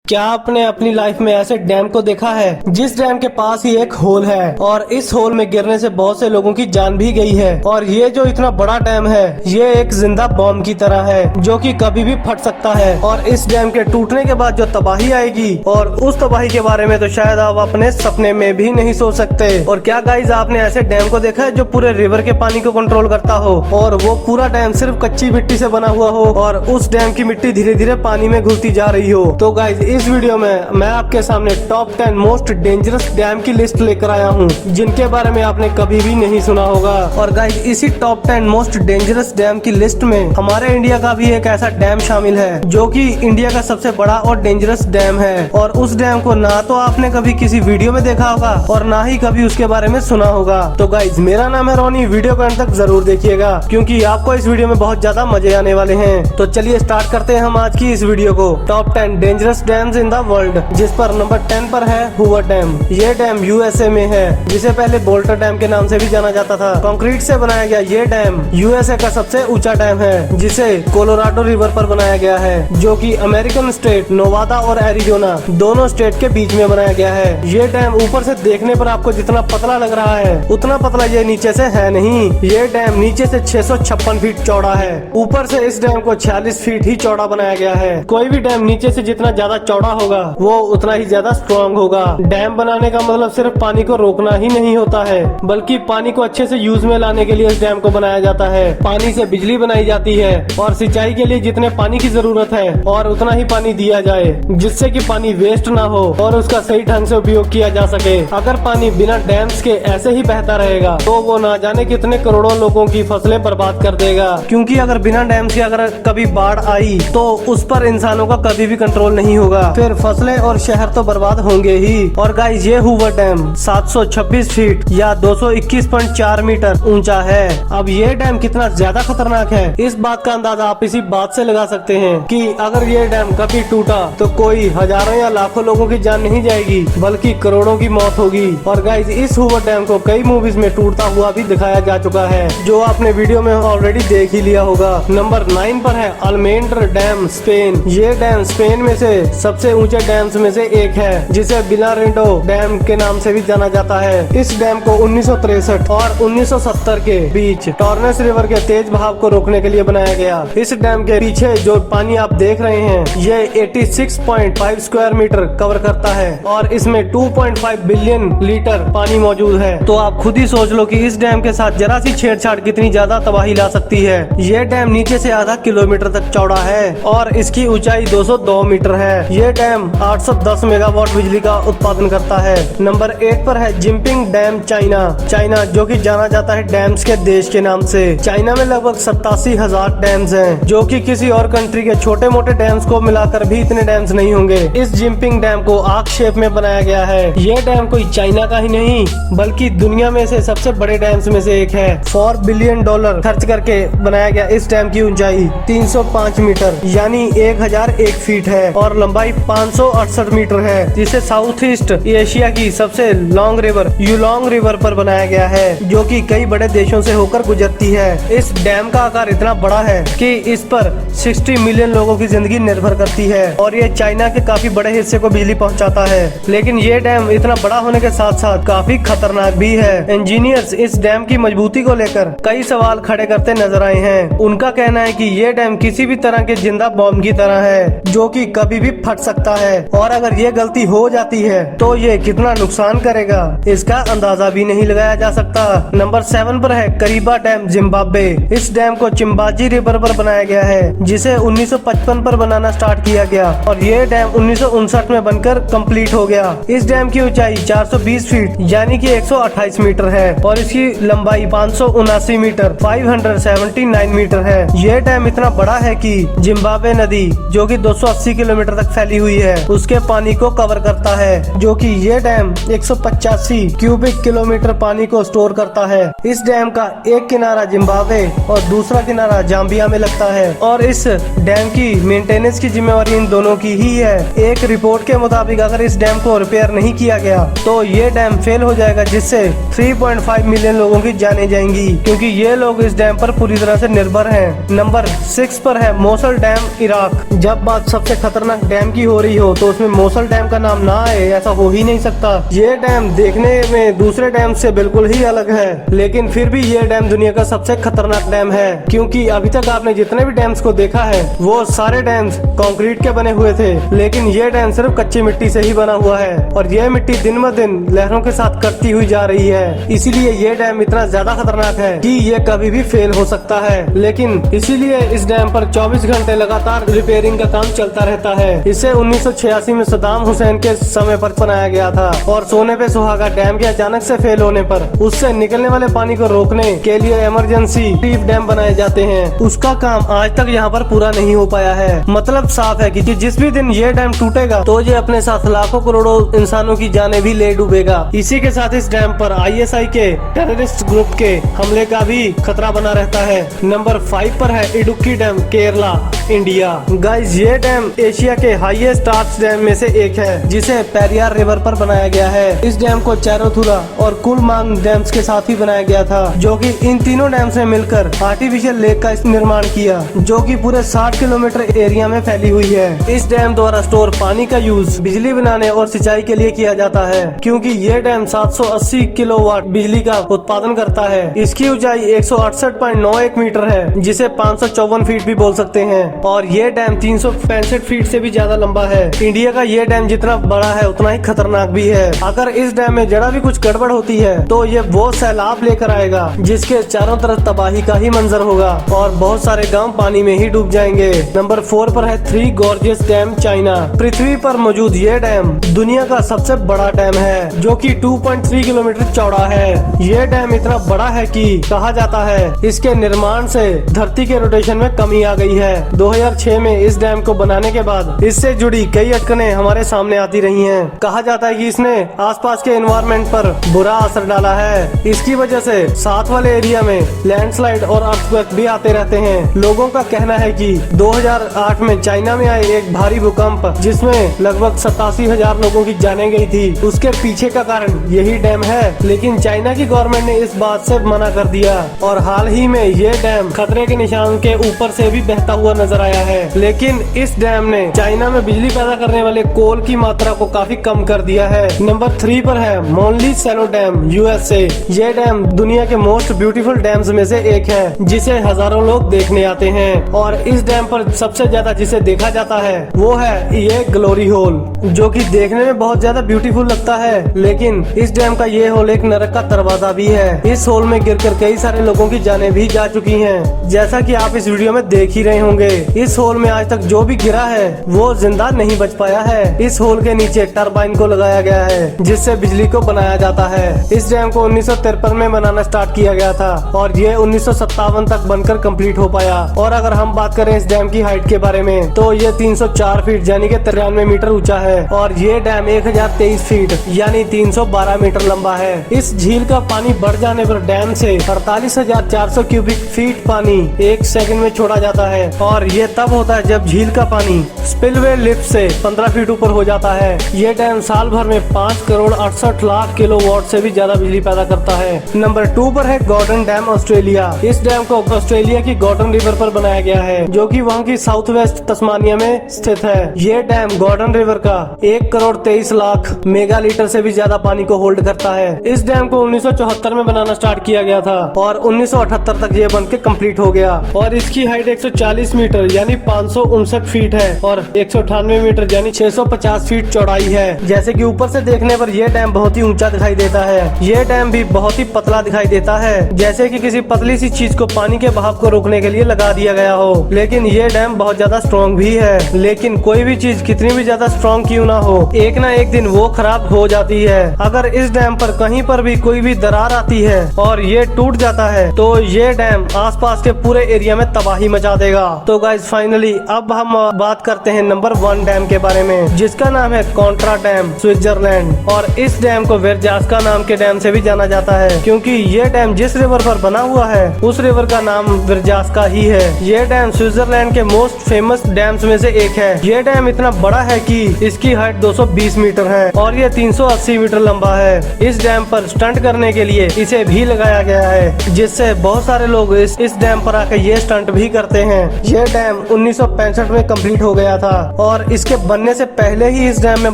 क्या आपने अपनी लाइफ में ऐसे डैम को देखा है जिस डैम के पास ही एक होल है और इस होल में गिरने से बहुत से लोगों की जान भी गई है। और ये जो इतना बड़ा डैम है ये एक जिंदा बॉम्ब की तरह है जो कि कभी भी फट सकता है। और इस डैम के टूटने के बाद जो तबाही आएगी और उस तबाही के बारे में तो शायद आप अपने सपने में भी नहीं सोच सकते। और क्या गाइस आपने ऐसे डैम को देखा है जो पूरे रिवर के पानी को कंट्रोल करता हो और वो पूरा डैम सिर्फ कच्ची मिट्टी से बना हुआ हो और उस डैम की मिट्टी धीरे धीरे पानी में घुसती जा रही हो। तो गाइस इस वीडियो में मैं आपके सामने टॉप 10 मोस्ट डेंजरस डैम की लिस्ट लेकर आया हूँ जिनके बारे में आपने कभी भी नहीं सुना होगा। और गाइस इसी टॉप 10 मोस्ट डेंजरस डैम की लिस्ट में हमारे इंडिया का भी एक ऐसा डैम शामिल है जो कि इंडिया का सबसे बड़ा और डेंजरस डैम है। और उस डैम को ना तो आपने कभी किसी वीडियो में देखा होगा और ना ही कभी उसके बारे में सुना होगा। तो गाइस मेरा नाम है रोनी, वीडियो को अंत तक जरूर देखिएगा क्योंकि आपको इस वीडियो में बहुत ज्यादा मजे आने वाले हैं। तो चलिए स्टार्ट करते हैं हम आज की इस वीडियो को। Top 10 dangerous dams in the world, जिस पर नंबर 10 पर है हूवर डैम। ये डैम यूएसए में है जिसे पहले बोल्टर डैम के नाम से भी जाना जाता था। कंक्रीट से बनाया गया ये डैम यूएसए का सबसे ऊंचा डैम है जिसे कोलोराडो रिवर पर बनाया गया है जो कि अमेरिकन स्टेट नोवादा और एरिजोना दोनों स्टेट के बीच में बनाया गया है। ये डैम ऊपर से देखने पर आपको जितना पतला लग रहा है उतना पतला ये नीचे से है नहीं। ये डैम नीचे से 656 फीट चौड़ा है, ऊपर से इस डैम को 46 फीट ही चौड़ा बनाया गया है। कोई भी डैम नीचे से जितना ज्यादा चौड़ा होगा वो उतना ही ज्यादा स्ट्रॉन्ग होगा। डैम बनाने का मतलब सिर्फ पानी को रोकना ही नहीं होता है बल्कि पानी को अच्छे से यूज में लाने के लिए इस डैम को बनाया जाता है। पानी से बिजली बनाई जाती है और सिंचाई के लिए जितने पानी की जरूरत है और उतना ही पानी दिया जाए जिससे कि पानी वेस्ट ना हो और उसका सही ढंग से उपयोग किया जा सके। अगर पानी बिना डैम्स के ऐसे ही बहता रहेगा तो वो ना जाने कितने करोड़ों लोगों की फसलें बर्बाद कर देगा। क्योंकि अगर बिना डैम्स के अगर कभी बाढ़ आई तो उस पर इंसानों का कभी भी कंट्रोल नहीं होगा, फिर फसलें और शहर तो बर्बाद होंगे ही। और गाइस ये हूवर डैम 726 फीट या 221.4 मीटर ऊंचा है। अब ये डैम कितना ज्यादा खतरनाक है इस बात का अंदाजा आप इसी बात से लगा सकते हैं कि अगर ये डैम कभी टूटा तो कोई हजारों या लाखों लोगों की जान नहीं जाएगी बल्कि करोड़ों की मौत होगी। और गाइस इस हूवर डैम को कई मूवीज में टूटता हुआ भी दिखाया जा चुका है जो आपने वीडियो में ऑलरेडी देख ही लिया होगा। नंबर 9 पर है अल्मेंड्र डैम स्पेन। ये डैम स्पेन में से सबसे ऊंचे डैम्स में से एक है जिसे बिलारेंडो डैम के नाम से भी जाना जाता है। इस डैम को 1963 और 1970 के बीच टॉर्नेस रिवर के तेज बहाव को रोकने के लिए बनाया गया। इस डैम के पीछे जो पानी आप देख रहे हैं ये 86.5 स्क्वायर मीटर कवर करता है और इसमें 2.5 बिलियन लीटर पानी मौजूद है। तो आप खुद ही सोच लो कि इस डैम के साथ जरा सी छेड़छाड़ कितनी ज्यादा तबाही ला सकती है। ये डैम नीचे से आधा किलोमीटर तक चौड़ा है और इसकी ऊंचाई 202 मीटर है। ये डैम 810 मेगावाट बिजली का उत्पादन करता है। नंबर 8 पर है जिंपिंग डैम चाइना जो कि जाना जाता है डैम्स के देश के नाम से। चाइना में लगभग 87,000 डैम्स हैं जो कि किसी और कंट्री के छोटे मोटे डैम्स को मिलाकर भी इतने डैम्स नहीं होंगे। इस जिंपिंग डैम को आर्क शेप में बनाया गया है। ये डैम कोई चाइना का ही नहीं बल्कि दुनिया में से सबसे बड़े डैम्स में से एक है। $4 बिलियन खर्च करके बनाया गया इस डैम की ऊंचाई 305 मीटर यानी 1001 फीट है और लंबाई 568 मीटर है जिसे साउथ ईस्ट एशिया की सबसे लॉन्ग रिवर यूलोंग रिवर पर बनाया गया है जो कि कई बड़े देशों से होकर गुजरती है। इस डैम का आकार इतना बड़ा है कि इस पर 60 मिलियन लोगों की जिंदगी निर्भर करती है और ये चाइना के काफी बड़े हिस्से को बिजली पहुंचाता है। लेकिन ये डैम इतना बड़ा होने के साथ साथ काफी खतरनाक भी है। इंजीनियर्स इस डैम की मजबूती को लेकर कई सवाल खड़े करते नजर आए हैं। उनका कहना है कि ये डैम किसी भी तरह के जिंदा बॉम्ब की तरह है जो कि कभी भी फट सकता है और अगर ये गलती हो जाती है तो ये कितना नुकसान करेगा इसका अंदाजा भी नहीं लगाया जा सकता। नंबर 7 पर है करीबा डैम जिम्बाब्वे। इस डैम को चिंबाजी रिवर पर बनाया गया है जिसे 1955 पर बनाना स्टार्ट किया गया और ये डैम 1959 में बनकर कंप्लीट हो गया। इस डैम की ऊंचाई 420 फीट यानी कि 128 मीटर है और इसकी लंबाई 579 मीटर 579 मीटर है। ये डैम इतना बड़ा है कि जिम्बाब्वे नदी जो कि 280 किलोमीटर तक फैली हुई है उसके पानी को कवर करता है जो कि ये डैम 185 क्यूबिक किलोमीटर पानी को स्टोर करता है। इस डैम का एक किनारा जिम्बाब्वे और दूसरा किनारा जाम्बिया में लगता है और इस डैम की मेंटेनेंस की जिम्मेवारी इन दोनों की ही है। एक रिपोर्ट के मुताबिक अगर इस डैम को रिपेयर नहीं किया गया तो ये डैम फेल हो जाएगा जिससे 3.5 मिलियन लोगों की जाने जाएंगी क्योंकि ये लोग इस डैम पर पूरी तरह से निर्भर हैं। नंबर 6 पर है मोसल डैम इराक। जब बात सबसे खतरनाक डैम की की हो रही हो तो उसमें मोसल डैम का नाम ना आए, ऐसा हो ही नहीं सकता। ये डैम देखने में दूसरे डैम से बिल्कुल ही अलग है, लेकिन फिर भी ये डैम दुनिया का सबसे खतरनाक डैम है, क्योंकि अभी तक आपने जितने भी डैम्स को देखा है वो सारे डैम्स कंक्रीट के बने हुए थे, लेकिन ये डैम सिर्फ कच्ची मिट्टी से ही बना हुआ है और ये मिट्टी दिन ब दिन लहरों के साथ कटती हुई जा रही है। इसीलिए ये डैम इतना ज्यादा खतरनाक है कि ये कभी भी फेल हो सकता है। लेकिन इसीलिए इस डैम पर 24 घंटे लगातार रिपेयरिंग का काम चलता रहता है। इसे 1986 में सद्दाम हुसैन के समय पर बनाया गया था और सोने पे सुहागा डैम के अचानक से फेल होने पर उससे निकलने वाले पानी को रोकने के लिए इमरजेंसी रीफ डैम बनाए जाते हैं। उसका काम आज तक यहाँ पर पूरा नहीं हो पाया है। मतलब साफ है कि जिस भी दिन ये डैम टूटेगा तो ये अपने साथ लाखों करोड़ों इंसानों की जानें भी ले डूबेगा। इसी के साथ इस डैम पर ISI के टेररिस्ट ग्रुप के हमले का भी खतरा बना रहता है। नंबर 5 पर है Idukki dam, Kerala, India. Guys, ये डैम एशिया के हाईएस्ट आर्च डैम में से एक है, जिसे पेरियार रिवर पर बनाया गया है। इस डैम को चैरोथुरा और कुलमांग डैम्स के साथ ही बनाया गया था, जो कि इन तीनों डैम से मिलकर आर्टिफिशियल लेक का निर्माण किया, जो कि पूरे 60 किलोमीटर एरिया में फैली हुई है। इस डैम द्वारा स्टोर पानी का यूज बिजली बनाने और सिंचाई के लिए किया जाता है, क्योंकि ये डैम 780 किलोवाट बिजली का उत्पादन करता है। इसकी ऊंचाई 168.91 मीटर है, जिसे 554 फीट भी बोल सकते हैं, और ये डैम 365 फीट से भी ज्यादा लंबा है। इंडिया का ये डैम जितना बड़ा है उतना ही खतरनाक भी है। अगर इस डैम में जरा भी कुछ गड़बड़ होती है तो ये वो सैलाब लेकर आएगा, जिसके चारों तरफ तबाही का ही मंजर होगा और बहुत सारे गांव पानी में ही डूब जाएंगे। नंबर 4 पर है थ्री गॉर्जियस डैम, चाइना। पृथ्वी पर मौजूद ये डैम दुनिया का सबसे बड़ा डैम है, जो कि 2.3 किलोमीटर चौड़ा है। ये डैम इतना बड़ा है कि कहा जाता है इसके निर्माण से धरती के रोटेशन में कमी आ गई है। 2006 में इस डैम को बनाने के बाद इससे जुड़ी कई अटकनें हमारे सामने आती रही हैं। कहा जाता है कि इसने आसपास के एनवायरनमेंट पर बुरा असर डाला है। इसकी वजह से साथ वाले एरिया में लैंडस्लाइड और अर्थक्वेक भी आते रहते हैं। लोगों का कहना है कि 2008 में चाइना में आए एक भारी भूकंप, जिसमें लगभग 87,000 लोगों की जानें गई थी, उसके पीछे का कारण यही डैम है। लेकिन चाइना की गवर्नमेंट ने इस बात से मना कर दिया और हाल ही में ये डैम खतरे के निशान के ऊपर से भी बहता हुआ नजर आया है। लेकिन इस डैम ने चाइना में बिजली पैदा करने वाले कोल की मात्रा को काफी कम कर दिया है। नंबर 3 पर है मोनली सैलो डैम, USA। ये डैम दुनिया के मोस्ट ब्यूटीफुल डैम्स में से एक है, जिसे हजारों लोग देखने आते हैं। और इस डैम पर सबसे ज्यादा जिसे देखा जाता है वो है ये ग्लोरी होल, जो कि देखने में बहुत ज्यादा ब्यूटीफुल लगता है। लेकिन इस डैम का ये होल एक नरक का दरवाजा भी है। इस होल में गिरकर कई सारे लोगों की जानें भी जा चुकी हैं, जैसा कि आप इस वीडियो में देख ही रहे होंगे। इस होल में आज तक जो भी गिरा है वो जिंदा नहीं बच पाया है। इस होल के नीचे टरबाइन को लगाया गया है, जिससे बिजली को बनाया जाता है। इस डैम को 1953 में बनाना स्टार्ट किया गया था और ये 1957 तक बनकर कंप्लीट हो पाया। और अगर हम बात करें इस डैम की हाइट के बारे में तो ये 304 फीट यानी कि 93 मीटर ऊंचा है और ये डैम 1023 फीट यानी 312 मीटर लंबा है। इस झील का पानी बढ़ जाने पर डैम से 48,400 क्यूबिक फीट पानी एक सेकंड में छोड़ा जाता है, और ये तब होता है जब झील का पानी स्पिलवे लिफ्ट से 15 फीट ऊपर हो जाता है। ये डैम साल भर में 5 करोड़ 68 लाख किलोवाट से भी ज्यादा बिजली पैदा करता है। नंबर 2 पर है गॉर्डन डैम, ऑस्ट्रेलिया। इस डैम को ऑस्ट्रेलिया की गॉर्डन रिवर पर बनाया गया है, जो कि वहाँ की साउथ वेस्ट तस्मानिया में स्थित है। ये डैम गॉर्डन रिवर का 1 करोड़ 23 लाख मेगा लीटर से भी ज्यादा पानी को होल्ड करता है। इस डैम को 1974 में बनाना स्टार्ट किया गया था और 1978 तक ये बन के कम्प्लीट हो गया और इसकी हाइट 140 मीटर यानी 559 फीट है और 198 मीटर यानी 650 फीट चौड़ाई है। जैसे कि ऊपर से देखने पर यह डैम बहुत ही ऊंचा दिखाई देता है। यह डैम भी बहुत ही पतला दिखाई देता है, जैसे कि किसी पतली सी चीज को पानी के बहाव को रोकने के लिए लगा दिया गया हो। लेकिन ये डैम बहुत ज्यादा स्ट्रॉन्ग भी है। लेकिन कोई भी चीज कितनी भी ज्यादा स्ट्रॉन्ग क्यों ना हो, एक ना एक दिन वो खराब हो जाती है। अगर इस डैम पर कहीं पर भी कोई भी दरार आती है और ये टूट जाता है तो ये डैम आसपास के पूरे एरिया में तबाही मचा देगा। तो गाइस फाइनली अब हम बात करते हैं नंबर 1 डैम के बारे में, जिसका नाम है कॉन्ट्रा डैम, स्विट्जरलैंड। और इस डैम को वेरजास्का नाम के डैम से भी जाना जाता है, क्योंकि ये डैम जिस रिवर पर बना हुआ है उस रिवर का नाम वेरजास्का ही है। ये डैम स्विट्जरलैंड के मोस्ट फेमस डैम्स में से एक है। ये डैम इतना बड़ा है कि इसकी हाइट 220 मीटर है और ये 380 मीटर लंबा है। इस डैम पर स्टंट करने के लिए इसे भी लगाया गया है, जिससे बहुत सारे लोग इस डैम पर आकर ये स्टंट भी करते हैं। ये डैम 1965 में कंप्लीट हो गया था और इसके बनने से पहले ही इस डैम में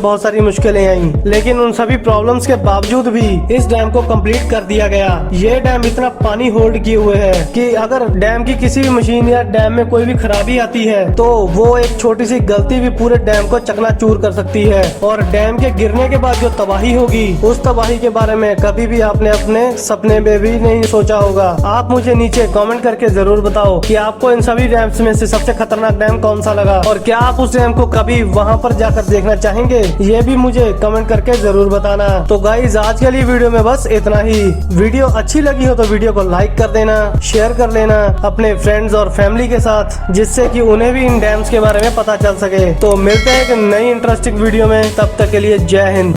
बहुत सारी मुश्किलें आई, लेकिन उन सभी प्रॉब्लम्स के बावजूद भी इस डैम को कंप्लीट कर दिया गया। ये डैम इतना पानी होल्ड किए हुए है कि अगर डैम की किसी भी मशीन या डैम में कोई भी खराबी आती है तो वो एक छोटी सी गलती भी पूरे डैम को चकनाचूर कर सकती है। और डैम के गिरने के बाद जो तबाही होगी, उस तबाही के बारे में कभी भी आपने अपने सपने में भी नहीं सोचा होगा। आप मुझे नीचे कमेंट करके जरूर बताओ कि आपको इन सभी डैम्स में से सबसे खतरनाक डैम कौन सा लगा, और क्या आप उस डैम को कभी वहाँ पर जाकर देखना चाहेंगे, ये भी मुझे कमेंट करके जरूर बताना। तो गाइज आज के लिए वीडियो में बस इतना ही। वीडियो अच्छी लगी हो तो वीडियो को लाइक कर देना, शेयर कर लेना अपने फ्रेंड्स और फैमिली के साथ, जिससे कि उन्हें भी इन डैम्स के बारे में पता चल सके। तो मिलते हैं एक नई इंटरेस्टिंग वीडियो में, तब तक के लिए जय हिंद।